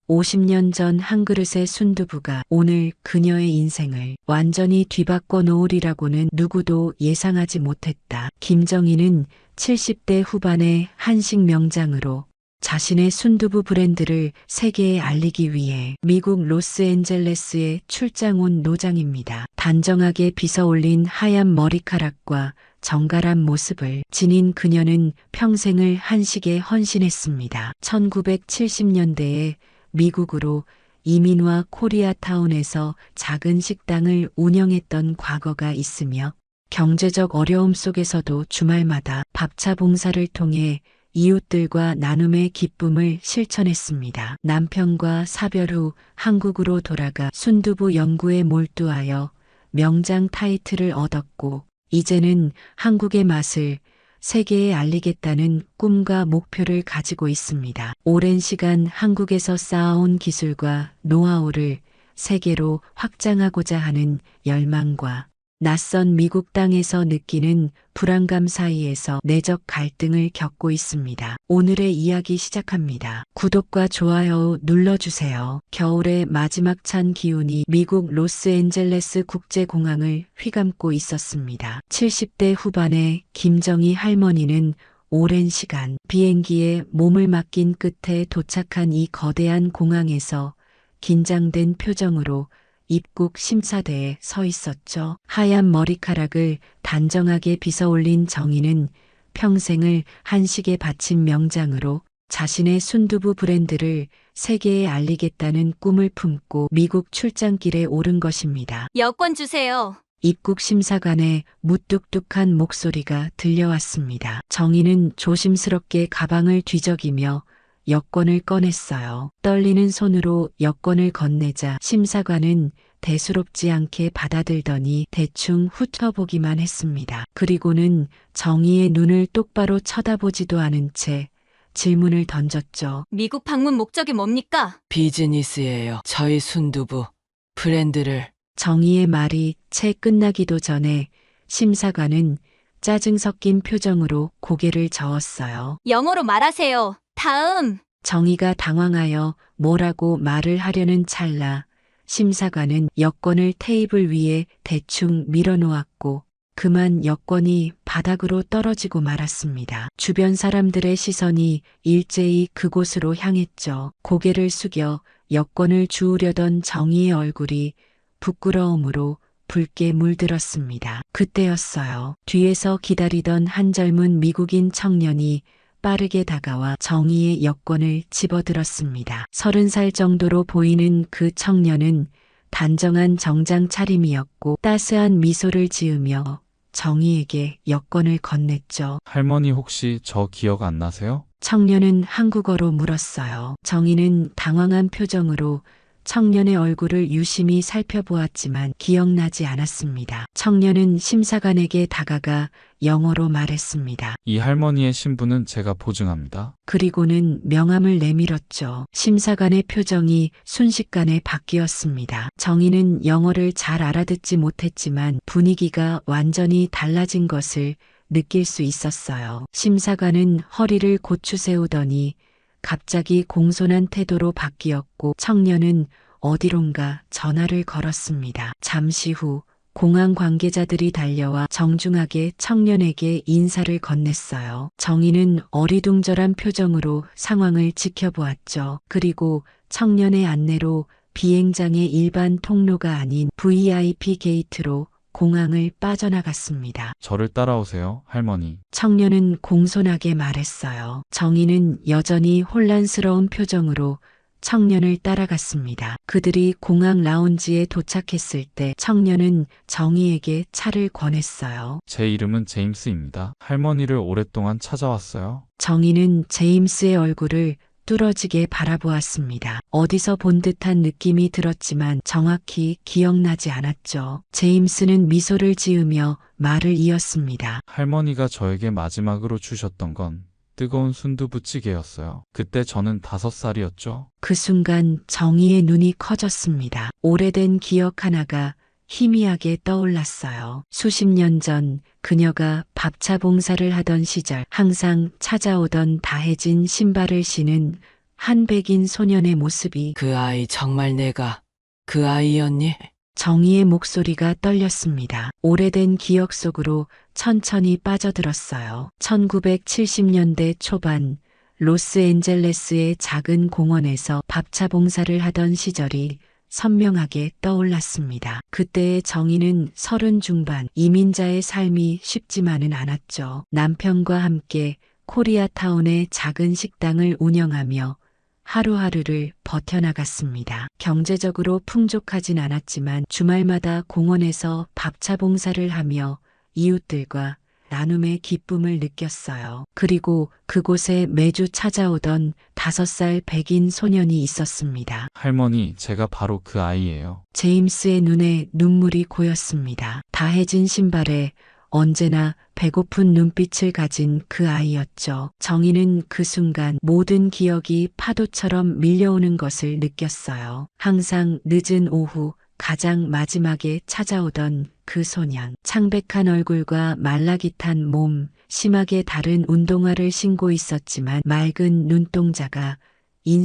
50년 전 한 그릇의 순두부가 오늘 그녀의 인생을 완전히 뒤바꿔 놓으리라고는 누구도 예상하지 못했다. 김정희는 70대 후반의 한식 명장으로 자신의 순두부 브랜드를 세계에 알리기 위해 미국 로스앤젤레스에 출장 온 노장입니다. 단정하게 빗어 올린 하얀 머리카락과 정갈한 모습을 지닌 그녀는 평생을 한식에 헌신했습니다. 1970년대에 미국으로 이민와 코리아타운에서 작은 식당을 운영했던 과거가 있으며 경제적 어려움 속에서도 주말마다 밥차 봉사를 통해 이웃들과 나눔의 기쁨을 실천했습니다. 남편과 사별 후 한국으로 돌아가 순두부 연구에 몰두하여 명장 타이틀을 얻었고 이제는 한국의 맛을 세계에 알리겠다는 꿈과 목표를 가지고 있습니다. 오랜 시간 한국에서 쌓아온 기술과 노하우를 세계로 확장하고자 하는 열망과 낯선 미국 땅에서 느끼는 불안감 사이에서 내적 갈등을 겪고 있습니다. 오늘의 이야기 시작합니다. 구독과 좋아요 눌러주세요. 겨울의 마지막 찬 기운이 미국 로스앤젤레스 국제공항을 휘감고 있었습니다. 70대 후반의 김정희 할머니는 오랜 시간 비행기에 몸을 맡긴 끝에 도착한 이 거대한 공항에서 긴장된 표정으로 입국 심사대에 서 있었죠. 하얀 머리카락을 단정하게 빗어 올린 정희는 평생을 한식에 바친 명장으로 자신의 순두부 브랜드를 세계에 알리겠다는 꿈을 품고 미국 출장길에 오른 것입니다. 여권 주세요. 입국 심사관의 무뚝뚝한 목소리가 들려왔습니다. 정희는 조심스럽게 가방을 뒤적이며 여권을 꺼냈어요. 떨리는 손으로 여권을 건네자 심사관은 대수롭지 않게 받아들더니 대충 훑어보기만 했습니다. 그리고는 정희의 눈을 똑바로 쳐다보지도 않은 채 질문을 던졌죠. 미국 방문 목적이 뭡니까? 비즈니스예요. 저희 순두부 브랜드를. 정희의 말이 채 끝나기도 전에 심사관은 짜증 섞인 표정으로 고개를 저었어요. 영어로 말하세요. 다음. 정희가 당황하여 뭐라고 말을 하려는 찰나 심사관은 여권을 테이블 위에 대충 밀어놓았고 그만 여권이 바닥으로 떨어지고 말았습니다. 주변 사람들의 시선이 일제히 그곳으로 향했죠. 고개를 숙여 여권을 주우려던 정희의 얼굴이 부끄러움으로 붉게 물들었습니다. 그때였어요. 뒤에서 기다리던 한 젊은 미국인 청년이 빠르게 다가와 정희의 여권을 집어들었습니다. 30살 정도로 보이는 그 청년은 단정한 정장 차림이었고 따스한 미소를 지으며 정희에게 여권을 건넸죠. 할머니 혹시 저 기억 안 나세요? 청년은 한국어로 물었어요. 정희는 당황한 표정으로 청년의 얼굴을 유심히 살펴보았지만 기억나지 않았습니다. 청년은 심사관에게 다가가 영어로 말했습니다. 이 할머니의 신분은 제가 보증합니다. 그리고는 명함을 내밀었죠. 심사관의 표정이 순식간에 바뀌었습니다. 정희는 영어를 잘 알아듣지 못했지만 분위기가 완전히 달라진 것을 느낄 수 있었어요. 심사관은 허리를 고추 세우더니 갑자기 공손한 태도로 바뀌었고 청년은 어디론가 전화를 걸었습니다. 잠시 후 공항 관계자들이 달려와 정중하게 청년에게 인사를 건넸어요. 정희는 어리둥절한 표정으로 상황을 지켜보았죠. 그리고 청년의 안내로 비행장의 일반 통로가 아닌 VIP 게이트로 공항을 빠져나갔습니다. 저를 따라오세요, 할머니. 청년은 공손하게 말했어요. 정희는 여전히 혼란스러운 표정으로 청년을 따라갔습니다. 그들이 공항 라운지에 도착했을 때 청년은 정희에게 차를 권했어요. 제 이름은 제임스입니다. 할머니를 오랫동안 찾아왔어요. 정희는 제임스의 얼굴을 뚫어지게 바라보았습니다. 어디서 본 듯한 느낌이 들었지만 정확히 기억나지 않았죠. 제임스는 미소를 지으며 말을 이었습니다. 할머니가 저에게 마지막으로 주셨던 건 뜨거운 순두부찌개였어요. 그때 저는 5살이었죠. 그 순간 정희의 눈이 커졌습니다. 오래된 기억 하나가 희미하게 떠올랐어요. 수십 년 전 그녀가 밥차 봉사를 하던 시절 항상 찾아오던 다해진 신발을 신은 한 백인 소년의 모습이 그 아이 정말 내가 그 아이였니? 정희의 목소리가 떨렸습니다. 오래된 기억 속으로 천천히 빠져들었어요. 1970년대 초반 로스앤젤레스의 작은 공원에서 밥차 봉사를 하던 시절이 선명하게 떠올랐습니다. 그때의 정희는 30 중반, 이민자의 삶이 쉽지만은 않았죠. 남편과 함께 코리아타운의 작은 식당을 운영하며 하루하루를 버텨나갔습니다. 경제적으로 풍족하진 않았지만 주말마다 공원에서 밥차 봉사를 하며 이웃들과 나눔의 기쁨을 느꼈어요. 그리고 그곳에 매주 찾아오던 5살 백인 소년이 있었습니다. 할머니, 제가 바로 그 아이예요. 제임스의 눈에 눈물이 고였습니다. 다해진 신발에 언제나 배고픈 눈빛을 가진 그 아이였죠. 정희는 그 순간 모든 기억이 파도처럼 밀려오는 것을 느꼈어요. 항상 늦은 오후 가장 마지막에 찾아오던 그 소년. 창백한 얼굴과 말라기 탄 몸, 심하게 다른 운동화를 신고 있었지만 맑은 눈동자가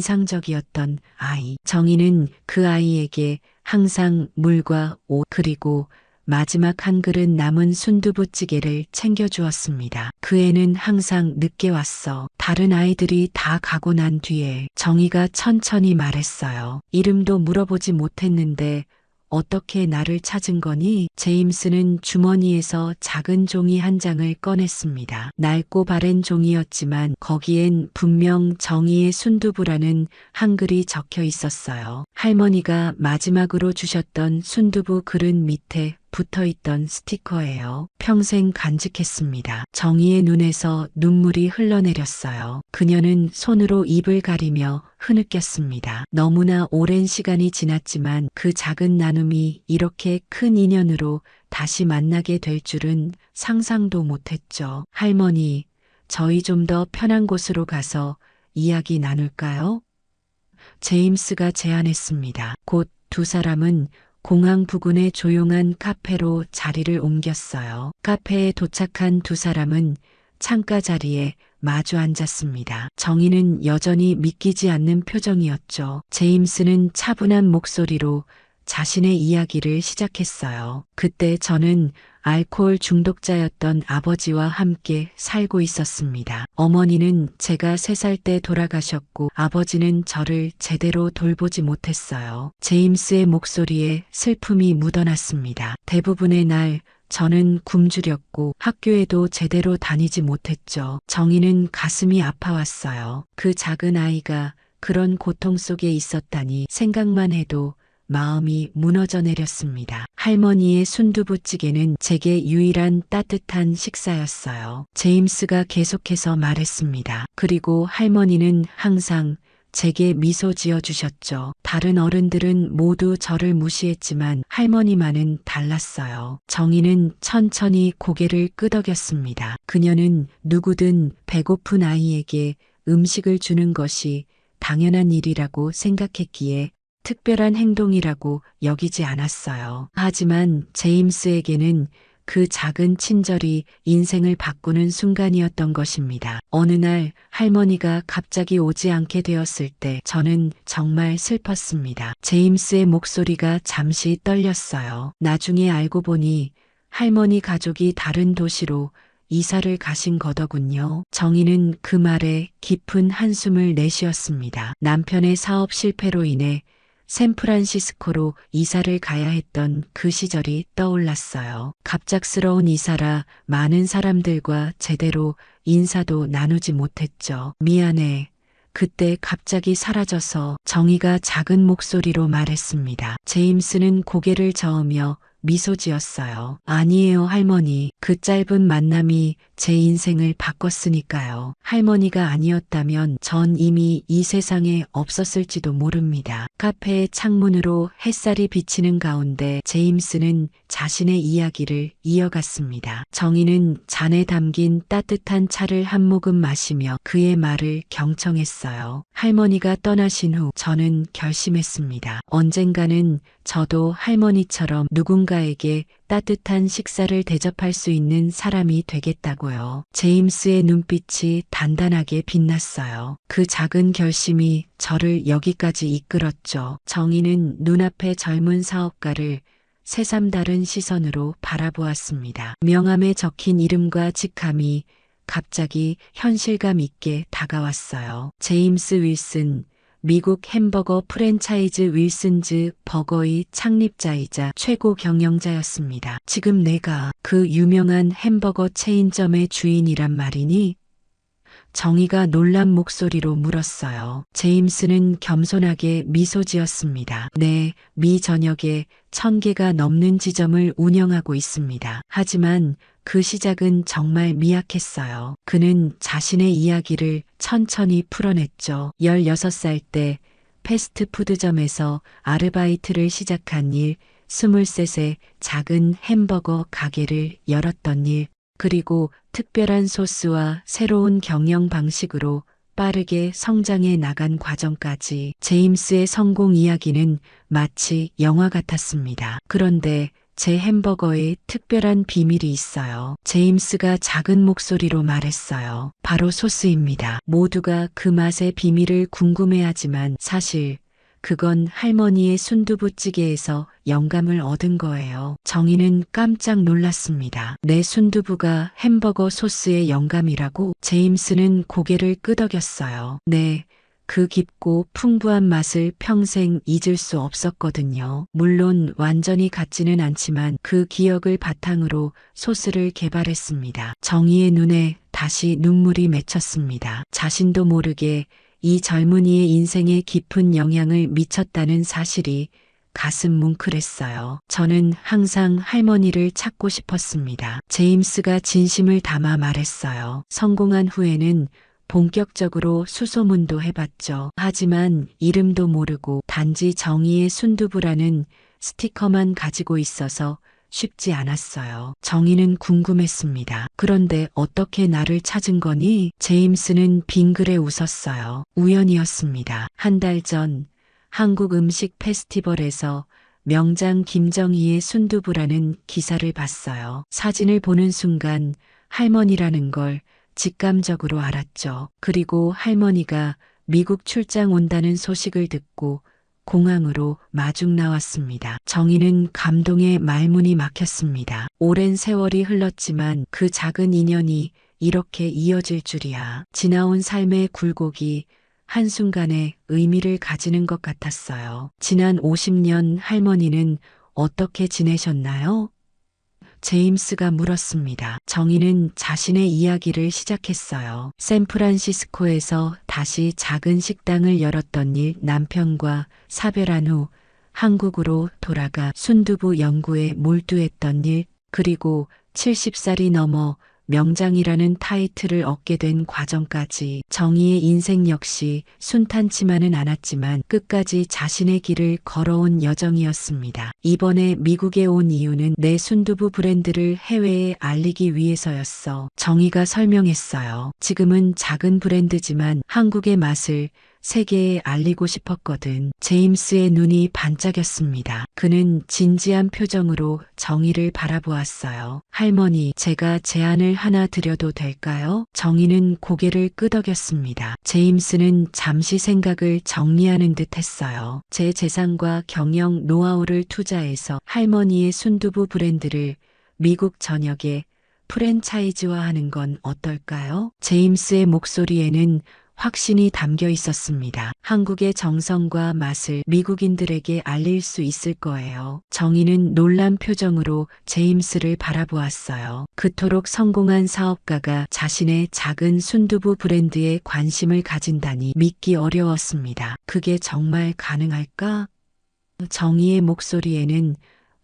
인상적이었던 아이. 정희는 그 아이에게 항상 물과 옷 그리고 마지막 한 그릇 남은 순두부찌개를 챙겨주었습니다. 그 애는 항상 늦게 왔어. 다른 아이들이 다 가고 난 뒤에 정희가 천천히 말했어요. 이름도 물어보지 못했는데 어떻게 나를 찾은 거니? 제임스는 주머니에서 작은 종이 한 장을 꺼냈습니다. 낡고 바랜 종이였지만 거기엔 분명 정희의 순두부라는 한글이 적혀 있었어요. 할머니가 마지막으로 주셨던 순두부 그릇 밑에 붙어있던 스티커예요. 평생 간직했습니다. 정희의 눈에서 눈물이 흘러내렸어요. 그녀는 손으로 입을 가리며 흐느꼈습니다. 너무나 오랜 시간이 지났지만 그 작은 나눔이 이렇게 큰 인연으로 다시 만나게 될 줄은 상상도 못했죠. 할머니, 저희 좀 더 편한 곳으로 가서 이야기 나눌까요? 제임스가 제안했습니다. 곧 두 사람은 공항 부근의 조용한 카페로 자리를 옮겼어요. 카페에 도착한 두 사람은 창가 자리에 마주 앉았습니다. 정희는 여전히 믿기지 않는 표정이었죠. 제임스는 차분한 목소리로 자신의 이야기를 시작했어요. 그때 저는 알코올 중독자였던 아버지와 함께 살고 있었습니다. 어머니는 제가 3살 때 돌아가셨고 아버지는 저를 제대로 돌보지 못했어요. 제임스의 목소리에 슬픔이 묻어났습니다. 대부분의 날 저는 굶주렸고 학교에도 제대로 다니지 못했죠. 정희는 가슴이 아파왔어요. 그 작은 아이가 그런 고통 속에 있었다니 생각만 해도 마음이 무너져 내렸습니다. 할머니의 순두부찌개는 제게 유일한 따뜻한 식사였어요. 제임스가 계속해서 말했습니다. 그리고 할머니는 항상 제게 미소 지어주셨죠. 다른 어른들은 모두 저를 무시했지만 할머니만은 달랐어요. 정희는 천천히 고개를 끄덕였습니다. 그녀는 누구든 배고픈 아이에게 음식을 주는 것이 당연한 일이라고 생각했기에 특별한 행동이라고 여기지 않았어요. 하지만 제임스에게는 그 작은 친절이 인생을 바꾸는 순간이었던 것입니다. 어느 날 할머니가 갑자기 오지 않게 되었을 때 저는 정말 슬펐습니다. 제임스의 목소리가 잠시 떨렸어요. 나중에 알고 보니 할머니 가족이 다른 도시로 이사를 가신 거더군요. 정희는 그 말에 깊은 한숨을 내쉬었습니다. 남편의 사업 실패로 인해 샌프란시스코로 이사를 가야 했던 그 시절이 떠올랐어요. 갑작스러운 이사라 많은 사람들과 제대로 인사도 나누지 못했죠. 미안해. 그때 갑자기 사라져서 정희가 작은 목소리로 말했습니다. 제임스는 고개를 저으며 미소 지었어요. 아니에요, 할머니. 그 짧은 만남이 제 인생을 바꿨으니까요. 할머니가 아니었다면 전 이미 이 세상에 없었을지도 모릅니다. 카페의 창문으로 햇살이 비치는 가운데 제임스는 자신의 이야기를 이어갔습니다. 정희는 잔에 담긴 따뜻한 차를 한 모금 마시며 그의 말을 경청했어요. 할머니가 떠나신 후 저는 결심했습니다. 언젠가는 저도 할머니처럼 누군가에게 따뜻한 식사를 대접할 수 있는 사람이 되겠다고요. 제임스의 눈빛이 단단하게 빛났어요. 그 작은 결심이 저를 여기까지 이끌었죠. 정희는 눈앞의 젊은 사업가를 새삼 다른 시선으로 바라보았습니다. 명함에 적힌 이름과 직함이 갑자기 현실감 있게 다가왔어요. 제임스 윌슨, 미국 햄버거 프랜차이즈 윌슨즈 버거의 창립자이자 최고 경영자였습니다. 지금 내가 그 유명한 햄버거 체인점의 주인이란 말이니? 정희가 놀란 목소리로 물었어요. 제임스는 겸손하게 미소 지었습니다. 네, 미 전역에 1000개가 넘는 지점을 운영하고 있습니다. 하지만 그 시작은 정말 미약했어요. 그는 자신의 이야기를 천천히 풀어냈죠. 16살 때 패스트푸드점에서 아르바이트를 시작한 일, 23세 작은 햄버거 가게를 열었던 일, 그리고 특별한 소스와 새로운 경영 방식으로 빠르게 성장해 나간 과정까지. 제임스의 성공 이야기는 마치 영화 같았습니다. 그런데 제 햄버거에 특별한 비밀이 있어요. 제임스가 작은 목소리로 말했어요. 바로 소스입니다. 모두가 그 맛의 비밀을 궁금해하지만 사실 그건 할머니의 순두부찌개에서 영감을 얻은 거예요. 정희는 깜짝 놀랐습니다. 내 순두부가 햄버거 소스의 영감이라고? 제임스는 고개를 끄덕였어요. 네. 그 깊고 풍부한 맛을 평생 잊을 수 없었거든요. 물론 완전히 같지는 않지만 그 기억을 바탕으로 소스를 개발했습니다. 정희의 눈에 다시 눈물이 맺혔습니다. 자신도 모르게 이 젊은이의 인생에 깊은 영향을 미쳤다는 사실이 가슴 뭉클했어요. 저는 항상 할머니를 찾고 싶었습니다. 제임스가 진심을 담아 말했어요. 성공한 후에는 본격적으로 수소문도 해봤죠. 하지만 이름도 모르고 단지 정희의 순두부라는 스티커만 가지고 있어서 쉽지 않았어요. 정희는 궁금했습니다. 그런데 어떻게 나를 찾은 거니? 제임스는 빙그레 웃었어요. 우연이었습니다. 한 달 전 한국 음식 페스티벌에서 명장 김정희의 순두부라는 기사를 봤어요. 사진을 보는 순간 할머니라는 걸 직감적으로 알았죠. 그리고 할머니가 미국 출장 온다는 소식을 듣고 공항으로 마중 나왔습니다. 정희는 감동의 말문이 막혔습니다. 오랜 세월이 흘렀지만 그 작은 인연이 이렇게 이어질 줄이야. 지나온 삶의 굴곡이 한순간에 의미를 가지는 것 같았어요. 지난 50년 할머니는 어떻게 지내셨나요? 제임스가 물었습니다. 정희는 자신의 이야기를 시작했어요. 샌프란시스코에서 다시 작은 식당을 열었던 일, 남편과 사별한 후 한국으로 돌아가 순두부 연구에 몰두했던 일, 그리고 70살이 넘어 명장이라는 타이틀을 얻게 된 과정까지. 정희의 인생 역시 순탄치만은 않았지만 끝까지 자신의 길을 걸어온 여정이었습니다. 이번에 미국에 온 이유는 내 순두부 브랜드를 해외에 알리기 위해서였어. 정희가 설명했어요. 지금은 작은 브랜드지만 한국의 맛을 세계에 알리고 싶었거든. 제임스의 눈이 반짝였습니다. 그는 진지한 표정으로 정희를 바라보았어요. 할머니, 제가 제안을 하나 드려도 될까요? 정희는 고개를 끄덕였습니다. 제임스는 잠시 생각을 정리하는 듯 했어요. 제 재산과 경영 노하우를 투자해서 할머니의 순두부 브랜드를 미국 전역에 프랜차이즈화하는 건 어떨까요? 제임스의 목소리에는 확신이 담겨 있었습니다. 한국의 정성과 맛을 미국인들에게 알릴 수 있을 거예요. 정희는 놀란 표정으로 제임스를 바라보았어요. 그토록 성공한 사업가가 자신의 작은 순두부 브랜드에 관심을 가진다니 믿기 어려웠습니다. 그게 정말 가능할까? 정희의 목소리에는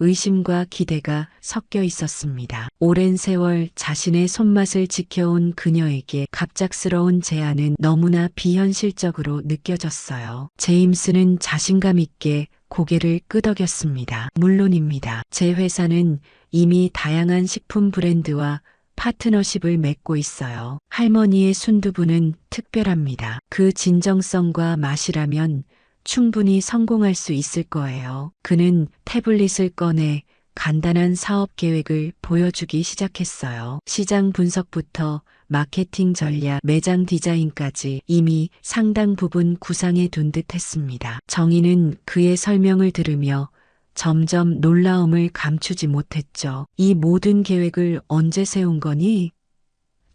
의심과 기대가 섞여 있었습니다. 오랜 세월 자신의 손맛을 지켜온 그녀에게 갑작스러운 제안은 너무나 비현실적으로 느껴졌어요. 제임스는 자신감 있게 고개를 끄덕였습니다. 물론입니다. 제 회사는 이미 다양한 식품 브랜드와 파트너십을 맺고 있어요. 할머니의 순두부는 특별합니다. 그 진정성과 맛이라면 충분히 성공할 수 있을 거예요. 그는 태블릿을 꺼내 간단한 사업 계획을 보여주기 시작했어요. 시장 분석부터 마케팅 전략, 매장 디자인까지 이미 상당 부분 구상해 둔 듯 했습니다. 정희는 그의 설명을 들으며 점점 놀라움을 감추지 못했죠. 이 모든 계획을 언제 세운 거니?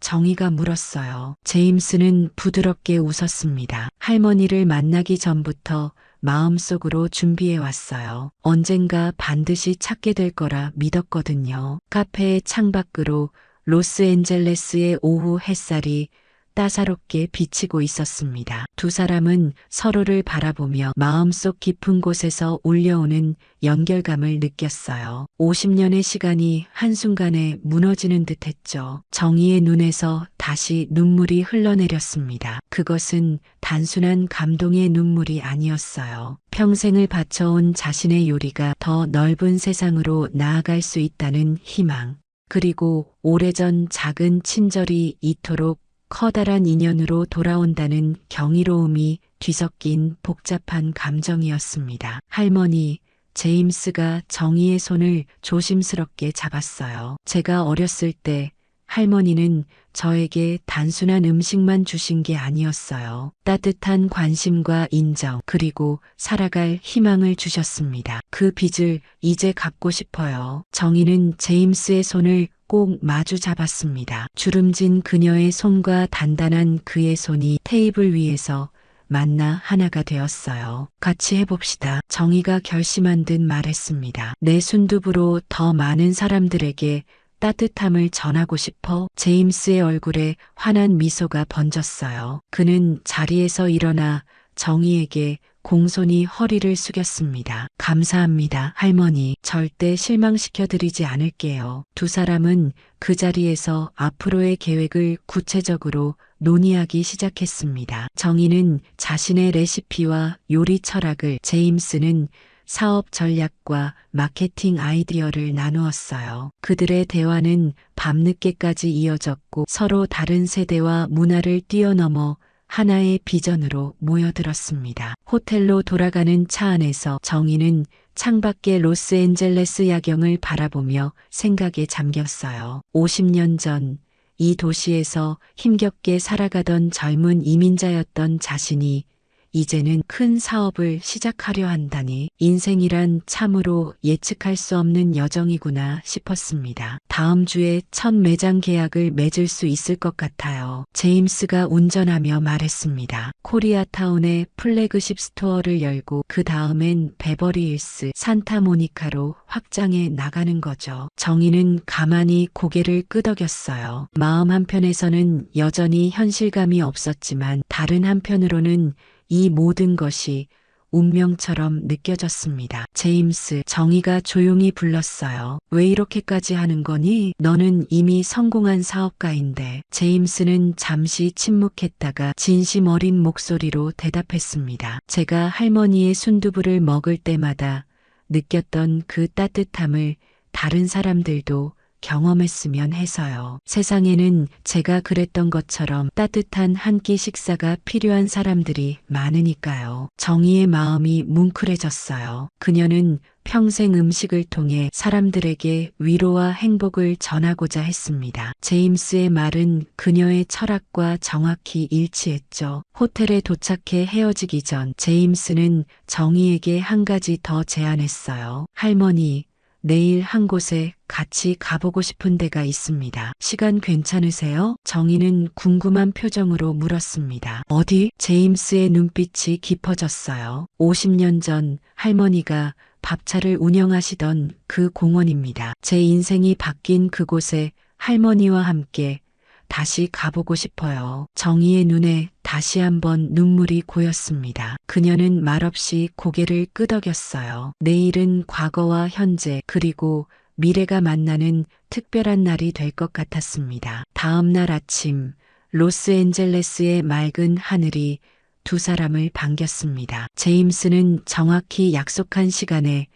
정희가 물었어요. 제임스는 부드럽게 웃었습니다. 할머니를 만나기 전부터 마음속으로 준비해 왔어요. 언젠가 반드시 찾게 될 거라 믿었거든요. 카페의 창밖으로 로스앤젤레스의 오후 햇살이 따사롭게 비치고 있었습니다. 두 사람은 서로를 바라보며 마음속 깊은 곳에서 울려오는 연결감을 느꼈어요. 50년의 시간이 한순간에 무너지는 듯 했죠. 정희의 눈에서 다시 눈물이 흘러내렸습니다. 그것은 단순한 감동의 눈물이 아니었어요. 평생을 바쳐온 자신의 요리가 더 넓은 세상으로 나아갈 수 있다는 희망. 그리고 오래전 작은 친절이 이토록 커다란 인연으로 돌아온다는 경이로움이 뒤섞인 복잡한 감정이었습니다. 할머니, 제임스가 정희의 손을 조심스럽게 잡았어요. 제가 어렸을 때 할머니는 저에게 단순한 음식만 주신 게 아니었어요. 따뜻한 관심과 인정, 그리고 살아갈 희망을 주셨습니다. 그 빚을 이제 갚고 싶어요. 정희는 제임스의 손을 꼭 마주 잡았습니다. 주름진 그녀의 손과 단단한 그의 손이 테이블 위에서 만나 하나가 되었어요. 같이 해봅시다. 정희가 결심한 듯 말했습니다. 내 순두부로 더 많은 사람들에게 따뜻함을 전하고 싶어. 제임스의 얼굴에 환한 미소가 번졌어요. 그는 자리에서 일어나 정희에게 공손히 허리를 숙였습니다. 감사합니다, 할머니. 절대 실망시켜드리지 않을게요. 두 사람은 그 자리에서 앞으로의 계획을 구체적으로 논의하기 시작했습니다. 정희는 자신의 레시피와 요리 철학을, 제임스는 사업 전략과 마케팅 아이디어를 나누었어요. 그들의 대화는 밤늦게까지 이어졌고 서로 다른 세대와 문화를 뛰어넘어 하나의 비전으로 모여들었습니다. 호텔로 돌아가는 차 안에서 정희는 창밖의 로스앤젤레스 야경을 바라보며 생각에 잠겼어요. 50년 전 이 도시에서 힘겹게 살아가던 젊은 이민자였던 자신이 이제는 큰 사업을 시작하려 한다니 인생이란 참으로 예측할 수 없는 여정이구나 싶었습니다. 다음 주에 첫 매장 계약을 맺을 수 있을 것 같아요. 제임스가 운전하며 말했습니다. 코리아타운에 플래그십 스토어를 열고 그 다음엔 베버리힐스, 산타모니카로 확장해 나가는 거죠. 정희는 가만히 고개를 끄덕였어요. 마음 한편에서는 여전히 현실감이 없었지만 다른 한편으로는 이 모든 것이 운명처럼 느껴졌습니다. 제임스, 정희가 조용히 불렀어요. 왜 이렇게까지 하는 거니? 너는 이미 성공한 사업가인데. 제임스는 잠시 침묵했다가 진심 어린 목소리로 대답했습니다. 제가 할머니의 순두부를 먹을 때마다 느꼈던 그 따뜻함을 다른 사람들도 경험했으면 해서요. 세상에는 제가 그랬던 것처럼 따뜻한 한 끼 식사가 필요한 사람들이 많으니까요. 정희의 마음이 뭉클해졌어요. 그녀는 평생 음식을 통해 사람들에게 위로와 행복을 전하고자 했습니다. 제임스의 말은 그녀의 철학과 정확히 일치했죠. 호텔에 도착해 헤어지기 전 제임스는 정희에게 한 가지 더 제안했어요. 할머니, 내일 한 곳에 같이 가보고 싶은 데가 있습니다. 시간 괜찮으세요? 정희는 궁금한 표정으로 물었습니다. 어디? 제임스의 눈빛이 깊어졌어요. 50년 전 할머니가 밥차를 운영하시던 그 공원입니다. 제 인생이 바뀐 그곳에 할머니와 함께 다시 가보고 싶어요. 정희의 눈에 다시 한번 눈물이 고였습니다. 그녀는 말없이 고개를 끄덕였어요. 내일은 과거와 현재 그리고 미래가 만나는 특별한 날이 될 것 같았습니다. 다음 날 아침 로스앤젤레스의 맑은 하늘이 두 사람을 반겼습니다. 제임스는 정확히 약속한 시간에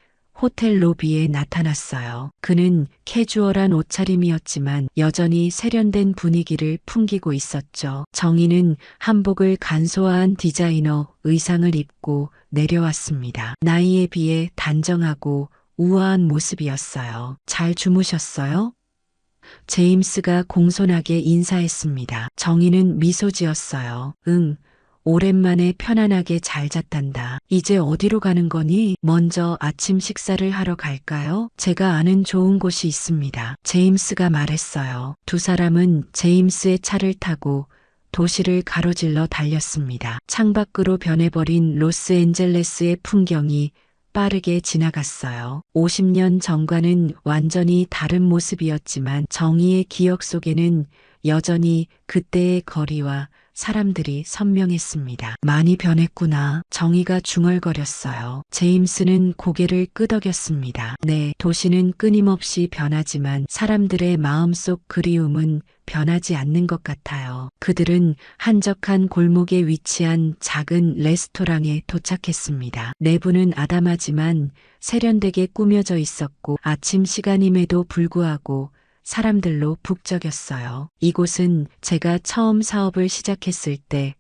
호텔 로비에 나타났어요. 그는 캐주얼한 옷차림이었지만 여전히 세련된 분위기를 풍기고 있었죠. 정희는 한복을 간소화한 디자이너 의상을 입고 내려왔습니다. 나이에 비해 단정하고 우아한 모습이었어요. 잘 주무셨어요? 제임스가 공손하게 인사했습니다. 정희는 미소 지었어요. 응. 오랜만에 편안하게 잘 잤단다. 이제 어디로 가는 거니? 먼저 아침 식사를 하러 갈까요? 제가 아는 좋은 곳이 있습니다. 제임스가 말했어요. 두 사람은 제임스의 차를 타고 도시를 가로질러 달렸습니다. 창밖으로 변해버린 로스앤젤레스의 풍경이 빠르게 지나갔어요. 50년 전과는 완전히 다른 모습이었지만 정희의 기억 속에는 여전히 그때의 거리와 사람들이 선명했습니다. 많이 변했구나. 정희가 중얼거렸어요. 제임스는 고개를 끄덕였습니다. 네, 도시는 끊임없이 변하지만 사람들의 마음속 그리움은 변하지 않는 것 같아요. 그들은 한적한 골목에 위치한 작은 레스토랑에 도착했습니다. 내부는 아담하지만 세련되게 꾸며져 있었고 아침 시간임에도 불구하고 사람들로 북적였어요. 이곳은 제가 처음 사업을 시작했을 때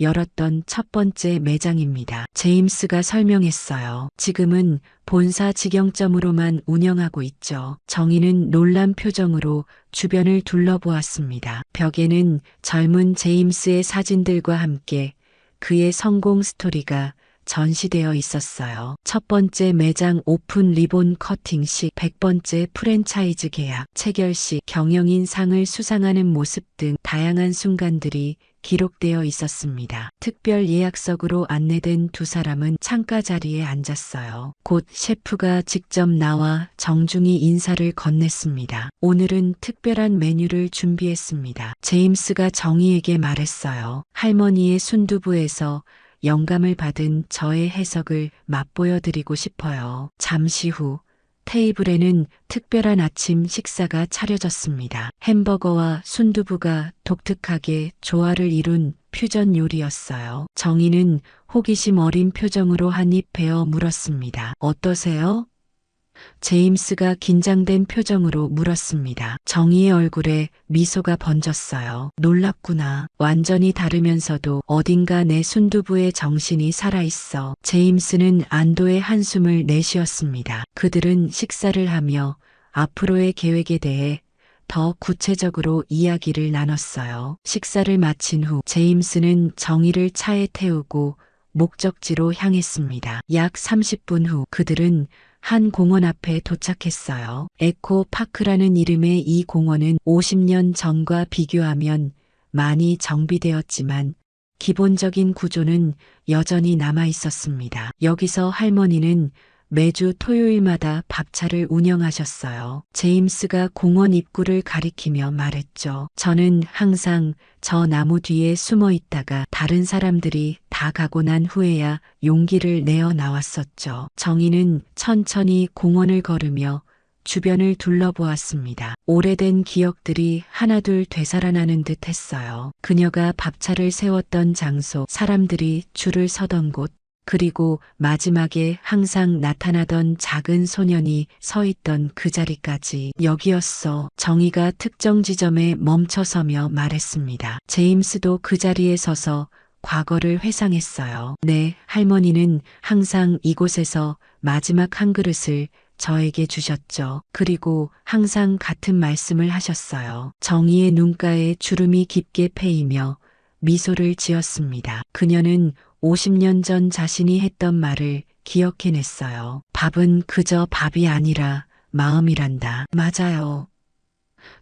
열었던 첫 번째 매장입니다. 제임스가 설명했어요. 지금은 본사 직영점으로만 운영하고 있죠. 정희는 놀란 표정으로 주변을 둘러보았습니다. 벽에는 젊은 제임스의 사진들과 함께 그의 성공 스토리가 전시되어 있었어요. 첫 번째 매장 오픈 리본 커팅 시, 100번째 프랜차이즈 계약, 체결 시, 경영인 상을 수상하는 모습 등 다양한 순간들이 기록되어 있었습니다. 특별 예약석으로 안내된 두 사람은 창가 자리에 앉았어요. 곧 셰프가 직접 나와 정중히 인사를 건넸습니다. 오늘은 특별한 메뉴를 준비했습니다. 제임스가 정희에게 말했어요. 할머니의 순두부에서 영감을 받은 저의 해석을 맛보여드리고 싶어요. 잠시 후 테이블에는 특별한 아침 식사가 차려졌습니다. 햄버거와 순두부가 독특하게 조화를 이룬 퓨전 요리였어요. 정희는 호기심 어린 표정으로 한 입 베어 물었습니다. 어떠세요? 제임스가 긴장된 표정으로 물었습니다. 정희의 얼굴에 미소가 번졌어요. 놀랍구나. 완전히 다르면서도 어딘가 내 순두부의 정신이 살아있어. 제임스는 안도의 한숨을 내쉬었습니다. 그들은 식사를 하며 앞으로의 계획에 대해 더 구체적으로 이야기를 나눴어요. 식사를 마친 후 제임스는 정희를 차에 태우고 목적지로 향했습니다. 약 30분 후 그들은 한 공원 앞에 도착했어요. 에코파크라는 이름의 이 공원은 50년 전과 비교하면 많이 정비되었지만 기본적인 구조는 여전히 남아 있었습니다. 여기서 할머니는 매주 토요일마다 밥차를 운영하셨어요. 제임스가 공원 입구를 가리키며 말했죠. 저는 항상 저 나무 뒤에 숨어 있다가 다른 사람들이 다 가고 난 후에야 용기를 내어 나왔었죠. 정희는 천천히 공원을 걸으며 주변을 둘러보았습니다. 오래된 기억들이 하나둘 되살아나는 듯 했어요. 그녀가 밥차를 세웠던 장소, 사람들이 줄을 서던 곳, 그리고 마지막에 항상 나타나던 작은 소년이 서 있던 그 자리까지. 여기였어. 정희가 특정 지점에 멈춰서며 말했습니다. 제임스도 그 자리에 서서 과거를 회상했어요. 네, 할머니는 항상 이곳에서 마지막 한 그릇을 저에게 주셨죠. 그리고 항상 같은 말씀을 하셨어요. 정희의 눈가에 주름이 깊게 패이며 미소를 지었습니다. 그녀는 50년 전 자신이 했던 말을 기억해냈어요. 밥은 그저 밥이 아니라 마음이란다. 맞아요.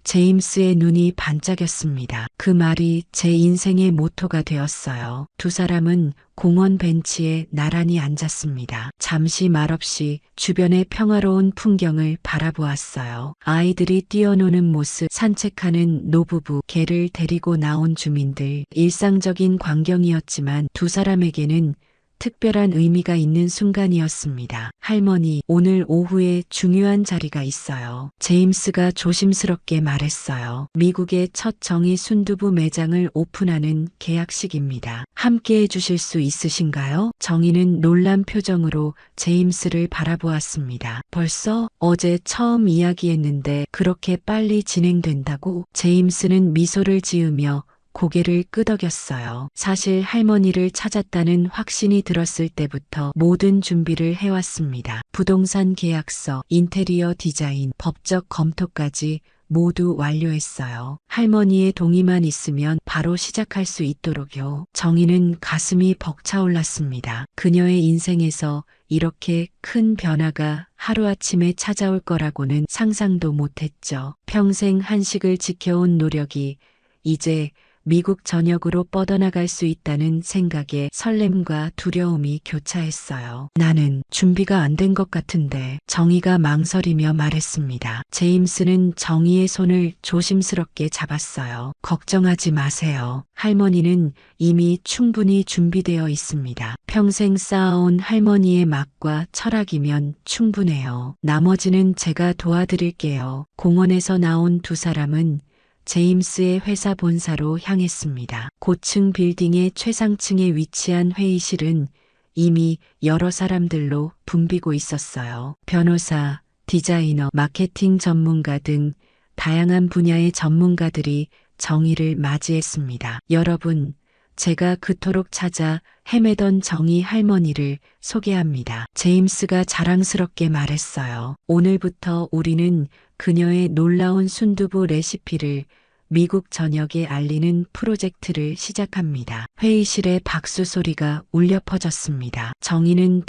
제임스의 눈이 반짝였습니다. 그 말이 제 인생의 모토가 되었어요. 두 사람은 공원 벤치에 나란히 앉았습니다. 잠시 말없이 주변의 평화로운 풍경을 바라보았어요. 아이들이 뛰어노는 모습, 산책하는 노부부, 개를 데리고 나온 주민들. 일상적인 광경이었지만 두 사람에게는 특별한 의미가 있는 순간이었습니다. 할머니, 오늘 오후에 중요한 자리가 있어요. 제임스가 조심스럽게 말했어요. 미국의 첫 정희 순두부 매장을 오픈하는 계약식입니다. 함께 해주실 수 있으신가요? 정희는 놀란 표정으로 제임스를 바라보았습니다. 벌써? 어제 처음 이야기했는데 그렇게 빨리 진행된다고? 제임스는 미소를 지으며 고개를 끄덕였어요. 사실 할머니를 찾았다는 확신이 들었을 때부터 모든 준비를 해왔습니다. 부동산 계약서, 인테리어 디자인, 법적 검토까지 모두 완료했어요. 할머니의 동의만 있으면 바로 시작할 수 있도록요. 정희는 가슴이 벅차올랐습니다. 그녀의 인생에서 이렇게 큰 변화가 하루아침에 찾아올 거라고는 상상도 못했죠. 평생 한식을 지켜온 노력이 이제 미국 전역으로 뻗어나갈 수 있다는 생각에 설렘과 두려움이 교차했어요. 나는 준비가 안 된 것 같은데, 정희가 망설이며 말했습니다. 제임스는 정희의 손을 조심스럽게 잡았어요. 걱정하지 마세요. 할머니는 이미 충분히 준비되어 있습니다. 평생 쌓아온 할머니의 맛과 철학이면 충분해요. 나머지는 제가 도와드릴게요. 공원에서 나온 두 사람은 제임스의 회사 본사로 향했습니다. 고층 빌딩의 최상층에 위치한 회의실은 이미 여러 사람들로 붐비고 있었어요. 변호사, 디자이너, 마케팅 전문가 등 다양한 분야의 전문가들이 정희를 맞이했습니다. 여러분, 제가 그토록 찾아 헤매던 정희 할머니를 소개합니다. 제임스가 자랑스럽게 말했어요. 오늘부터 우리는 그녀의 놀라운 순두부 레시피를 미국 전역에 알리는 프로젝트를 시작합니다. 회의실에 박수 소리가 울려 퍼졌습니다. 정희는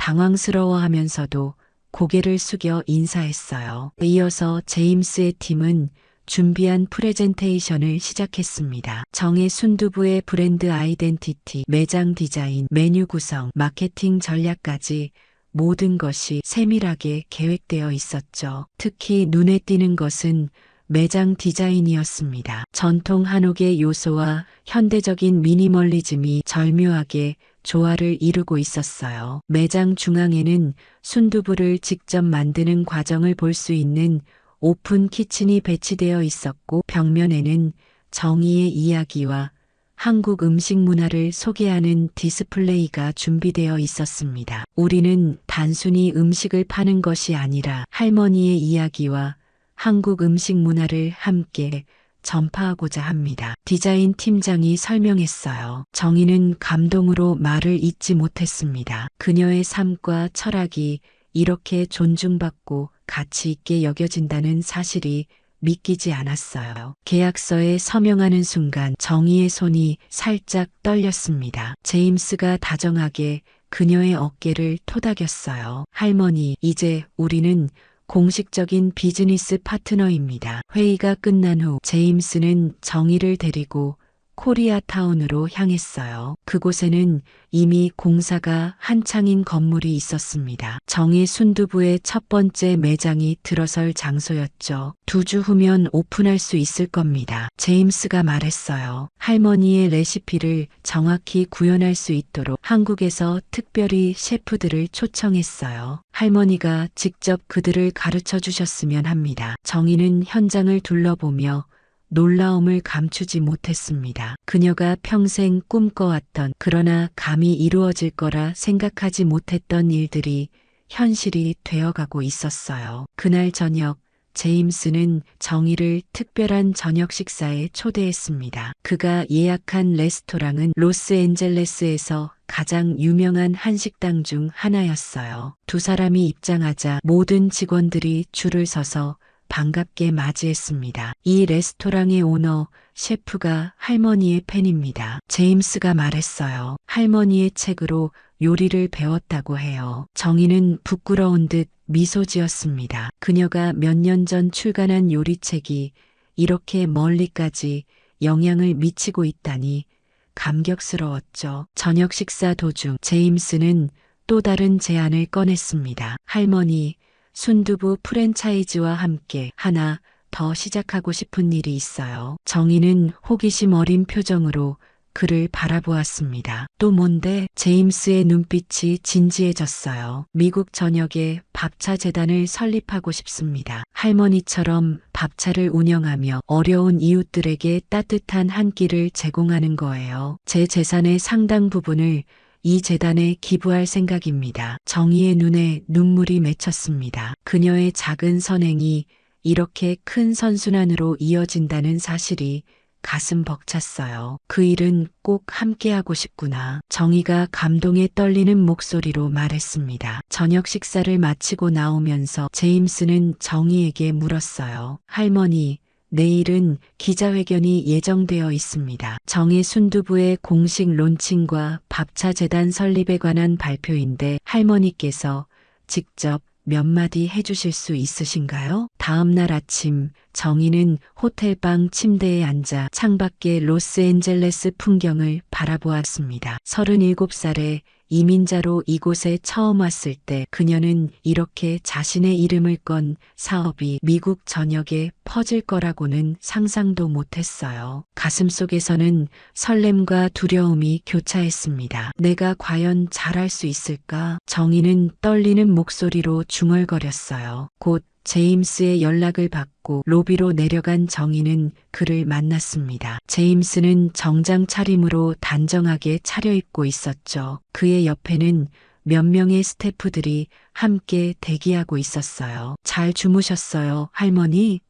당황스러워하면서도 고개를 숙여 인사했어요. 이어서 제임스의 팀은 준비한 프레젠테이션을 시작했습니다. 정의 순두부의 브랜드 아이덴티티, 매장 디자인, 메뉴 구성, 마케팅 전략까지 모든 것이 세밀하게 계획되어 있었죠. 특히 눈에 띄는 것은 매장 디자인이었습니다. 전통 한옥의 요소와 현대적인 미니멀리즘이 절묘하게 조화를 이루고 있었어요. 매장 중앙에는 순두부를 직접 만드는 과정을 볼 수 있는 오픈 키친이 배치되어 있었고, 벽면에는 정희의 이야기와 한국 음식 문화를 소개하는 디스플레이가 준비되어 있었습니다. 우리는 단순히 음식을 파는 것이 아니라 할머니의 이야기와 한국 음식 문화를 함께 전파하고자 합니다. 디자인 팀장이 설명했어요. 정희는 감동으로 말을 잇지 못했습니다. 그녀의 삶과 철학이 이렇게 존중받고 가치 있게 여겨진다는 사실이 믿기지 않았어요. 계약서에 서명하는 순간 정희의 손이 살짝 떨렸습니다. 제임스가 다정하게 그녀의 어깨를 토닥였어요. 할머니, 이제 우리는 공식적인 비즈니스 파트너입니다. 회의가 끝난 후 제임스는 정희를 데리고 코리아타운으로 향했어요. 그곳에는 이미 공사가 한창인 건물이 있었습니다. 정희 순두부의 첫 번째 매장이 들어설 장소였죠. 2주 후면 오픈할 수 있을 겁니다. 제임스가 말했어요. 할머니의 레시피를 정확히 구현할 수 있도록 한국에서 특별히 셰프들을 초청했어요. 할머니가 직접 그들을 가르쳐 주셨으면 합니다. 정희는 현장을 둘러보며 놀라움을 감추지 못했습니다. 그녀가 평생 꿈꿔왔던, 그러나 감히 이루어질 거라 생각하지 못했던 일들이 현실이 되어가고 있었어요. 그날 저녁, 제임스는 정희를 특별한 저녁 식사에 초대했습니다. 그가 예약한 레스토랑은 로스앤젤레스에서 가장 유명한 한식당 중 하나였어요. 두 사람이 입장하자 모든 직원들이 줄을 서서 반갑게 맞이했습니다. 이 레스토랑의 오너, 셰프가 할머니의 팬입니다. 제임스가 말했어요. 할머니의 책으로 요리를 배웠다고 해요. 정희는 부끄러운 듯 미소 지었습니다. 그녀가 몇 년 전 출간한 요리책이 이렇게 멀리까지 영향을 미치고 있다니 감격스러웠죠. 저녁 식사 도중 제임스는 또 다른 제안을 꺼냈습니다. 할머니, 순두부 프랜차이즈와 함께 하나 더 시작하고 싶은 일이 있어요. 정희는 호기심 어린 표정으로 그를 바라보았습니다. 또 뭔데? 제임스의 눈빛이 진지해졌어요. 미국 전역에 밥차 재단을 설립하고 싶습니다. 할머니처럼 밥차를 운영하며 어려운 이웃들에게 따뜻한 한 끼를 제공하는 거예요. 제 재산의 상당 부분을 이 재단에 기부할 생각입니다. 정희의 눈에 눈물이 맺혔습니다. 그녀의 작은 선행이 이렇게 큰 선순환으로 이어진다는 사실이 가슴 벅찼어요. 그 일은 꼭 함께하고 싶구나. 정희가 감동에 떨리는 목소리로 말했습니다. 저녁 식사를 마치고 나오면서 제임스는 정희에게 물었어요. 할머니, 내일은 기자회견이 예정되어 있습니다. 정의 순두부의 공식 론칭과 밥차 재단 설립에 관한 발표인데 할머니께서 직접 몇 마디 해주실 수 있으신가요? 다음 날 아침 정희는 호텔방 침대에 앉아 창밖의 로스앤젤레스 풍경을 바라보았습니다. 37살에 이민자로 이곳에 처음 왔을 때 그녀는 이렇게 자신의 이름을 건 사업이 미국 전역에 퍼질 거라고는 상상도 못했어요. 가슴속에서는 설렘과 두려움이 교차했습니다. 내가 과연 잘할 수 있을까? 정희는 떨리는 목소리로 중얼거렸어요. 곧 제임스의 연락을 받고 로비로 내려간 정희는 그를 만났습니다. 제임스는 정장 차림으로 단정하게 차려입고 있었죠. 그의 옆에는 몇 명의 스태프들이 함께 대기하고 있었어요. 잘 주무셨어요, 할머니?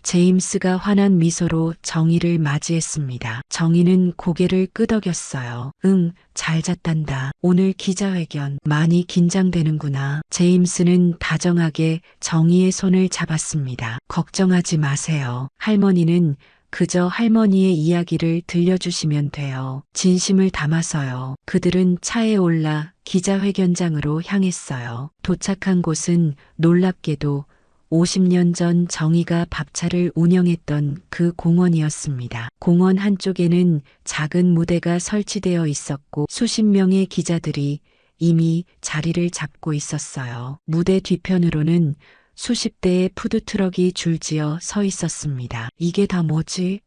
제임스가 환한 미소로 정희를 맞이했습니다. 정희는 고개를 끄덕였어요. 응, 잘 잤단다. 오늘 기자회견 많이 긴장되는구나. 제임스는 다정하게 정희의 손을 잡았습니다. 걱정하지 마세요. 할머니는 그저 할머니의 이야기를 들려주시면 돼요. 진심을 담아서요. 그들은 차에 올라 기자회견장으로 향했어요. 도착한 곳은 놀랍게도 50년 전 정희가 밥차를 운영했던 그 공원이었습니다. 공원 한쪽에는 작은 무대가 설치되어 있었고 수십 명의 기자들이 이미 자리를 잡고 있었어요. 무대 뒤편으로는 수십 대의 푸드트럭이 줄지어 서 있었습니다. 이게 다 뭐지?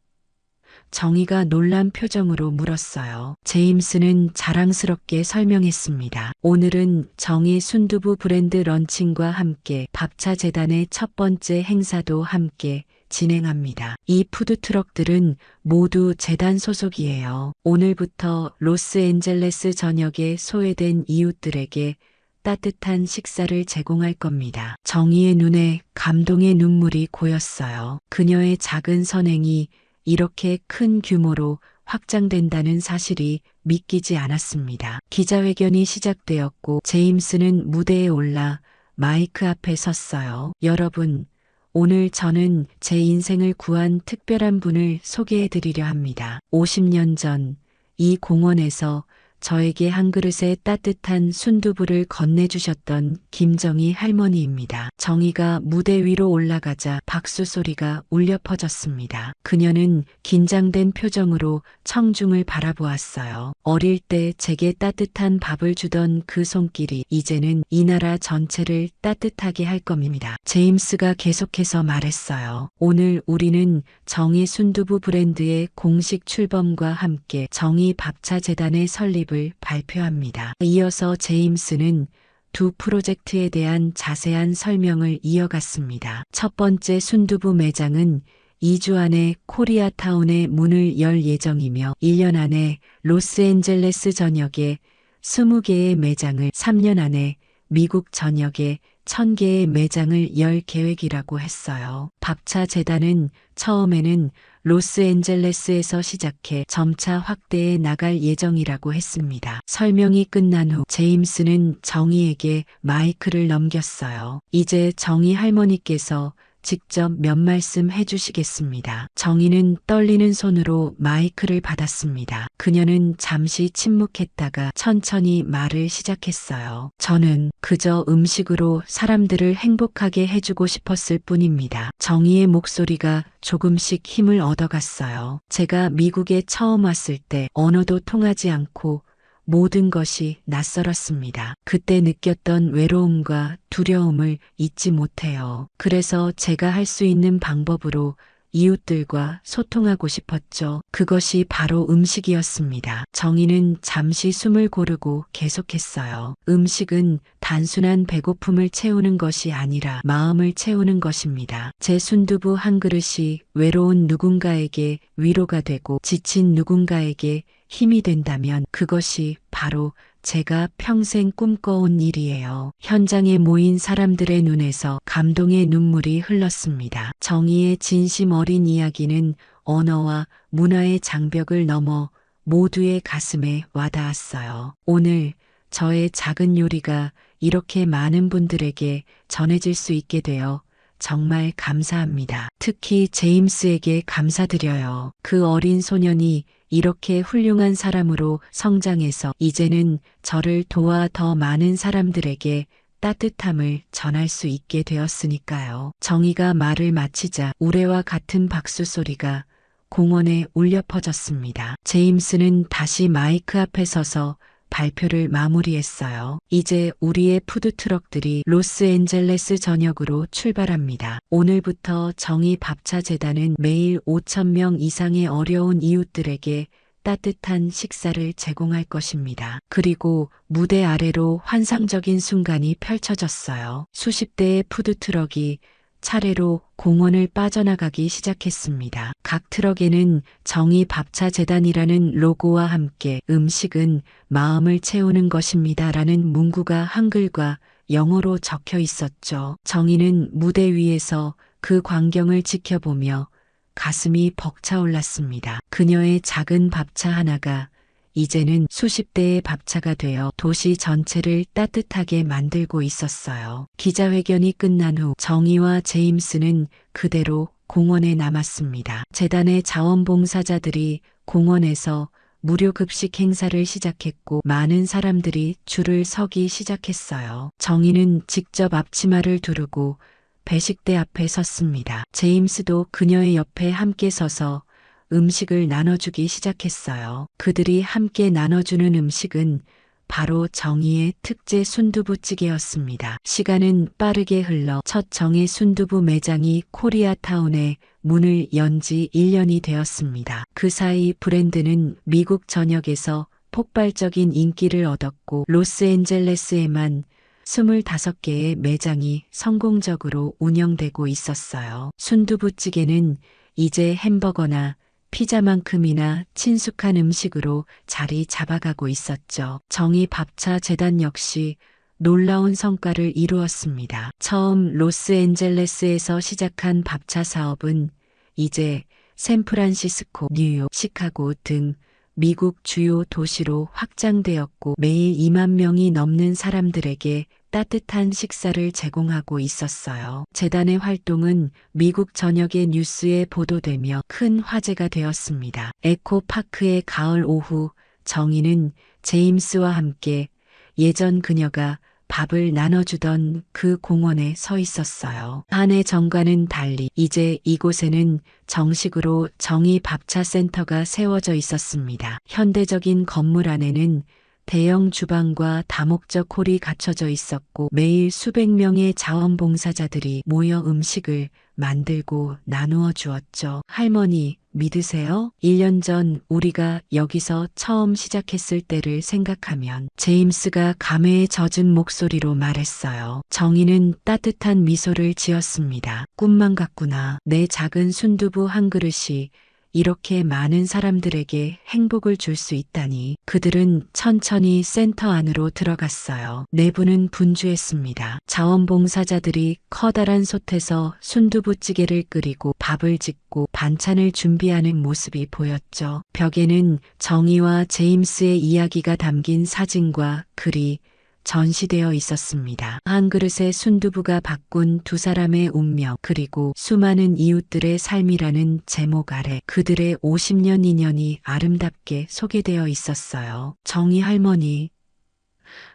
정희가 놀란 표정으로 물었어요. 제임스는 자랑스럽게 설명했습니다. 오늘은 정희 순두부 브랜드 런칭과 함께 밥차 재단의 첫 번째 행사도 함께 진행합니다. 이 푸드트럭들은 모두 재단 소속이에요. 오늘부터 로스앤젤레스 전역에 소외된 이웃들에게 따뜻한 식사를 제공할 겁니다. 정희의 눈에 감동의 눈물이 고였어요. 그녀의 작은 선행이 이렇게 큰 규모로 확장된다는 사실이 믿기지 않았습니다. 기자회견이 시작되었고 제임스는 무대에 올라 마이크 앞에 섰어요. 여러분, 오늘 저는 제 인생을 구한 특별한 분을 소개해 드리려 합니다. 50년 전 이 공원에서 저에게 한 그릇의 따뜻한 순두부를 건네주셨던 김정희 할머니입니다. 정희가 무대 위로 올라가자 박수 소리가 울려 퍼졌습니다. 그녀는 긴장된 표정으로 청중을 바라보았어요. 어릴 때 제게 따뜻한 밥을 주던 그 손길이 이제는 이 나라 전체를 따뜻하게 할 겁니다. 제임스가 계속해서 말했어요. 오늘 우리는 정희 순두부 브랜드의 공식 출범과 함께 정희 밥차 재단의 설립 을 발표합니다. 이어서 제임스는 두 프로젝트에 대한 자세한 설명을 이어갔습니다. 첫 번째 순두부 매장은 2주 안에 코리아타운에 문을 열 예정이며 1년 안에 로스앤젤레스 전역에 20개의 매장을 3년 안에 미국 전역에 1000개의 매장을 열 계획이라고 했어요. 밥차 재단은 처음에는 로스앤젤레스에서 시작해 점차 확대해 나갈 예정이라고 했습니다. 설명이 끝난 후 제임스는 정희에게 마이크를 넘겼어요. 이제 정희 할머니께서 직접 몇 말씀 해주시겠습니다. 정희는 떨리는 손으로 마이크를 받았습니다. 그녀는 잠시 침묵했다가 천천히 말을 시작했어요. 저는 그저 음식으로 사람들을 행복하게 해주고 싶었을 뿐입니다. 정희의 목소리가 조금씩 힘을 얻어갔어요. 제가 미국에 처음 왔을 때 언어도 통하지 않고 모든 것이 낯설었습니다. 그때 느꼈던 외로움과 두려움을 잊지 못해요. 그래서 제가 할 수 있는 방법으로 이웃들과 소통하고 싶었죠. 그것이 바로 음식이었습니다. 정희는 잠시 숨을 고르고 계속했어요. 음식은 단순한 배고픔을 채우는 것이 아니라 마음을 채우는 것입니다. 제 순두부 한 그릇이 외로운 누군가에게 위로가 되고 지친 누군가에게 힘이 된다면 그것이 바로 제가 평생 꿈꿔온 일이에요. 현장에 모인 사람들의 눈에서 감동의 눈물이 흘렀습니다. 정희의 진심 어린 이야기는 언어와 문화의 장벽을 넘어 모두의 가슴에 와닿았어요. 오늘 저의 작은 요리가 이렇게 많은 분들에게 전해질 수 있게 되어 정말 감사합니다. 특히 제임스에게 감사드려요. 그 어린 소년이 이렇게 훌륭한 사람으로 성장해서 이제는 저를 도와 더 많은 사람들에게 따뜻함을 전할 수 있게 되었으니까요. 정희가 말을 마치자 우레와 같은 박수 소리가 공원에 울려 퍼졌습니다. 제임스는 다시 마이크 앞에 서서 발표를 마무리했어요. 이제 우리의 푸드트럭들이 로스앤젤레스 전역으로 출발합니다. 오늘부터 정의 밥차 재단은 매일 5,000명 이상의 어려운 이웃들에게 따뜻한 식사를 제공할 것입니다. 그리고 무대 아래로 환상적인 순간이 펼쳐졌어요. 수십 대의 푸드트럭이 차례로 공원을 빠져나가기 시작했습니다. 각 트럭에는 정의 밥차 재단이라는 로고와 함께 음식은 마음을 채우는 것입니다 라는 문구가 한글과 영어로 적혀 있었죠. 정의는 무대 위에서 그 광경을 지켜보며 가슴이 벅차올랐습니다. 그녀의 작은 밥차 하나가 이제는 수십 대의 밥차가 되어 도시 전체를 따뜻하게 만들고 있었어요. 기자회견이 끝난 후 정희와 제임스는 그대로 공원에 남았습니다. 재단의 자원봉사자들이 공원에서 무료 급식 행사를 시작했고 많은 사람들이 줄을 서기 시작했어요. 정희는 직접 앞치마를 두르고 배식대 앞에 섰습니다. 제임스도 그녀의 옆에 함께 서서 음식을 나눠주기 시작했어요. 그들이 함께 나눠주는 음식은 바로 정희의 특제 순두부찌개였습니다. 시간은 빠르게 흘러 첫 정의 순두부 매장이 코리아타운에 문을 연 지 1년이 되었습니다. 그 사이 브랜드는 미국 전역에서 폭발적인 인기를 얻었고 로스앤젤레스에만 25개의 매장이 성공적으로 운영되고 있었어요. 순두부찌개는 이제 햄버거나 피자만큼이나 친숙한 음식으로 자리 잡아가고 있었죠. 정의 밥차 재단 역시 놀라운 성과를 이루었습니다. 처음 로스앤젤레스에서 시작한 밥차 사업은 이제 샌프란시스코, 뉴욕, 시카고 등 미국 주요 도시로 확장되었고 매일 2만 명이 넘는 사람들에게 따뜻한 식사를 제공하고 있었어요. 재단의 활동은 미국 전역의 뉴스에 보도되며 큰 화제가 되었습니다. 에코파크의 가을 오후 정희는 제임스와 함께 예전 그녀가 밥을 나눠주던 그 공원에 서 있었어요. 한 해 전과는 달리 이제 이곳에는 정식으로 정의 밥차 센터가 세워져 있었습니다. 현대적인 건물 안에는 대형 주방과 다목적 홀이 갖춰져 있었고 매일 수백 명의 자원봉사자들이 모여 음식을 만들고 나누어 주었죠. 할머니, 믿으세요? 1년 전 우리가 여기서 처음 시작했을 때를 생각하면 제임스가 감회에 젖은 목소리로 말했어요. 정희는 따뜻한 미소를 지었습니다. 꿈만 같구나. 내 작은 순두부 한 그릇이 이렇게 많은 사람들에게 행복을 줄 수 있다니. 그들은 천천히 센터 안으로 들어갔어요. 내부는 분주했습니다. 자원봉사자들이 커다란 솥에서 순두부찌개를 끓이고 밥을 짓고 반찬을 준비하는 모습이 보였죠. 벽에는 정희와 제임스의 이야기가 담긴 사진과 글이 전시되어 있었습니다. 한 그릇의 순두부가 바꾼 두 사람의 운명, 그리고 수많은 이웃들의 삶이라는 제목 아래 그들의 50년 인연이 아름답게 소개되어 있었어요. 정희 할머니,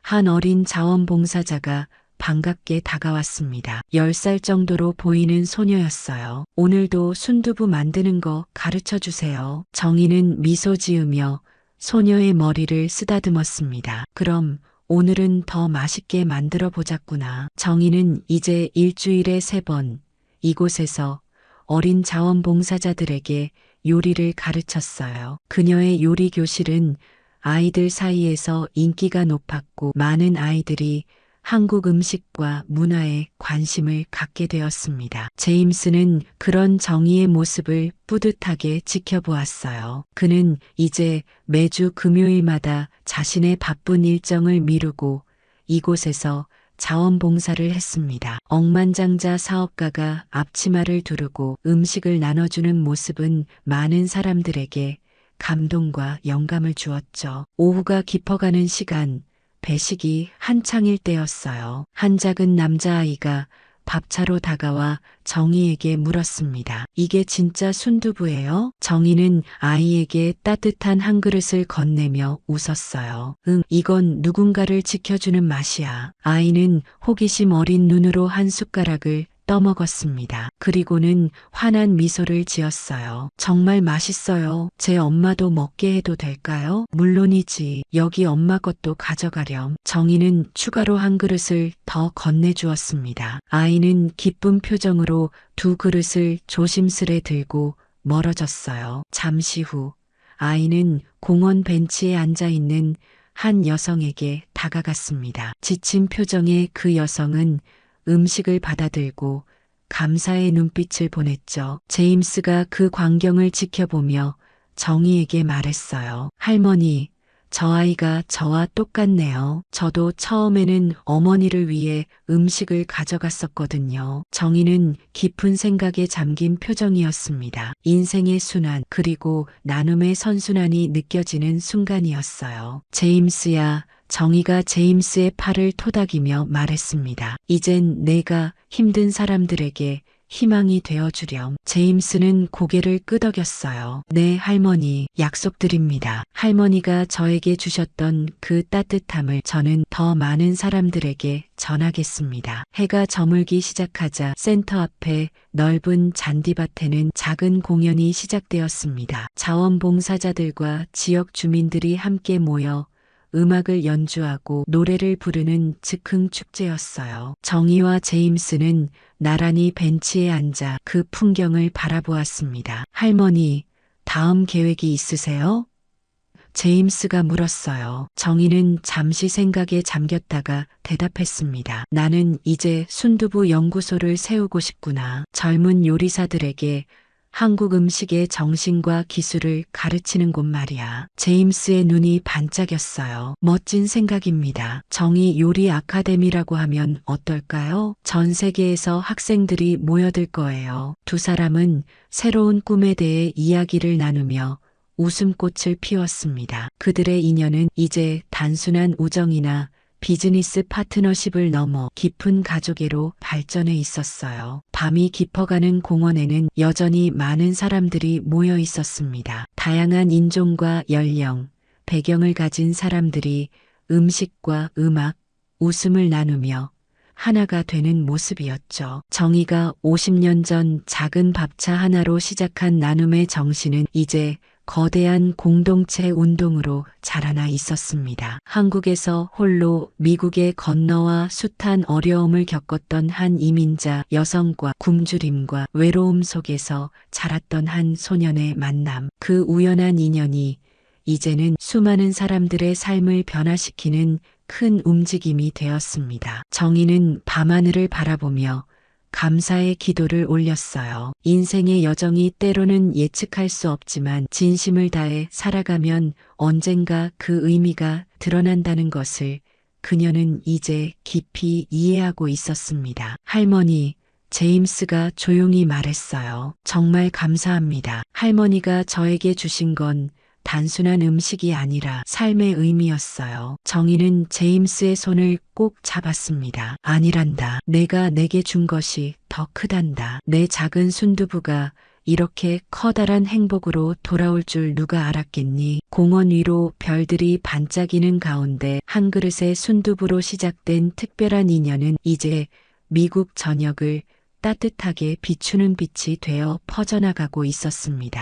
한 어린 자원봉사자가 반갑게 다가왔습니다. 10살 정도로 보이는 소녀였어요. 오늘도 순두부 만드는 거 가르쳐 주세요. 정희는 미소 지으며 소녀의 머리를 쓰다듬었습니다. 그럼 오늘은 더 맛있게 만들어 보자꾸나. 정희는 이제 일주일에 3번 이곳에서 어린 자원봉사자들에게 요리를 가르쳤어요. 그녀의 요리 교실은 아이들 사이에서 인기가 높았고 많은 아이들이 한국 음식과 문화에 관심을 갖게 되었습니다. 제임스는 그런 정의의 모습을 뿌듯하게 지켜보았어요. 그는 이제 매주 금요일마다 자신의 바쁜 일정을 미루고 이곳에서 자원봉사를 했습니다. 억만장자 사업가가 앞치마를 두르고 음식을 나눠주는 모습은 많은 사람들에게 감동과 영감을 주었죠. 오후가 깊어가는 시간, 배식이 한창일 때였어요. 한 작은 남자아이가 밥차로 다가와 정희에게 물었습니다. 이게 진짜 순두부예요? 정희는 아이에게 따뜻한 한 그릇을 건네며 웃었어요. 응, 이건 누군가를 지켜주는 맛이야. 아이는 호기심 어린 눈으로 한 숟가락을 떠먹었습니다. 그리고는 환한 미소를 지었어요. 정말 맛있어요. 제 엄마도 먹게 해도 될까요? 물론이지. 여기 엄마 것도 가져가렴. 정희는 추가로 한 그릇을 더 건네주었습니다. 아이는 기쁜 표정으로 두 그릇을 조심스레 들고 멀어졌어요. 잠시 후 아이는 공원 벤치에 앉아 있는 한 여성에게 다가갔습니다. 지친 표정의 그 여성은 음식을 받아들고 감사의 눈빛을 보냈죠. 제임스가 그 광경을 지켜보며 정희에게 말했어요. 할머니, 저 아이가 저와 똑같네요. 저도 처음에는 어머니를 위해 음식을 가져갔었거든요. 정희는 깊은 생각에 잠긴 표정이었습니다. 인생의 순환, 그리고 나눔의 선순환이 느껴지는 순간이었어요. 제임스야, 정희가 제임스의 팔을 토닥이며 말했습니다. 이젠 내가 힘든 사람들에게 희망이 되어주렴. 제임스는 고개를 끄덕였어요. 네, 할머니, 약속드립니다. 할머니가 저에게 주셨던 그 따뜻함을 저는 더 많은 사람들에게 전하겠습니다. 해가 저물기 시작하자 센터 앞에 넓은 잔디밭에는 작은 공연이 시작되었습니다. 자원봉사자들과 지역 주민들이 함께 모여 음악을 연주하고 노래를 부르는 즉흥 축제였어요. 정희와 제임스는 나란히 벤치에 앉아 그 풍경을 바라보았습니다. 할머니, 다음 계획이 있으세요? 제임스가 물었어요. 정희는 잠시 생각에 잠겼다가 대답했습니다. 나는 이제 순두부 연구소를 세우고 싶구나. 젊은 요리사들에게 한국 음식의 정신과 기술을 가르치는 곳 말이야. 제임스의 눈이 반짝였어요. 멋진 생각입니다. 정희 요리 아카데미라고 하면 어떨까요? 전 세계에서 학생들이 모여들 거예요. 두 사람은 새로운 꿈에 대해 이야기를 나누며 웃음꽃을 피웠습니다. 그들의 인연은 이제 단순한 우정이나 비즈니스 파트너십을 넘어 깊은 가족애로 발전해 있었어요. 밤이 깊어가는 공원에는 여전히 많은 사람들이 모여 있었습니다. 다양한 인종과 연령, 배경을 가진 사람들이 음식과 음악, 웃음을 나누며 하나가 되는 모습이었죠. 정희가 50년 전 작은 밥차 하나로 시작한 나눔의 정신은 이제 거대한 공동체 운동으로 자라나 있었습니다. 한국에서 홀로 미국에 건너와 숱한 어려움을 겪었던 한 이민자 여성과 굶주림과 외로움 속에서 자랐던 한 소년의 만남. 그 우연한 인연이 이제는 수많은 사람들의 삶을 변화시키는 큰 움직임이 되었습니다. 정희는 밤하늘을 바라보며 감사의 기도를 올렸어요. 인생의 여정이 때로는 예측할 수 없지만 진심을 다해 살아가면 언젠가 그 의미가 드러난다는 것을 그녀는 이제 깊이 이해하고 있었습니다. 할머니, 제임스가 조용히 말했어요. 정말 감사합니다. 할머니가 저에게 주신 건 단순한 음식이 아니라 삶의 의미였어요. 정희는 제임스의 손을 꼭 잡았습니다. 아니란다. 내가 내게 준 것이 더 크단다. 내 작은 순두부가 이렇게 커다란 행복으로 돌아올 줄 누가 알았겠니? 공원 위로 별들이 반짝이는 가운데 한 그릇의 순두부로 시작된 특별한 인연은 이제 미국 전역을 따뜻하게 비추는 빛이 되어 퍼져나가고 있었습니다.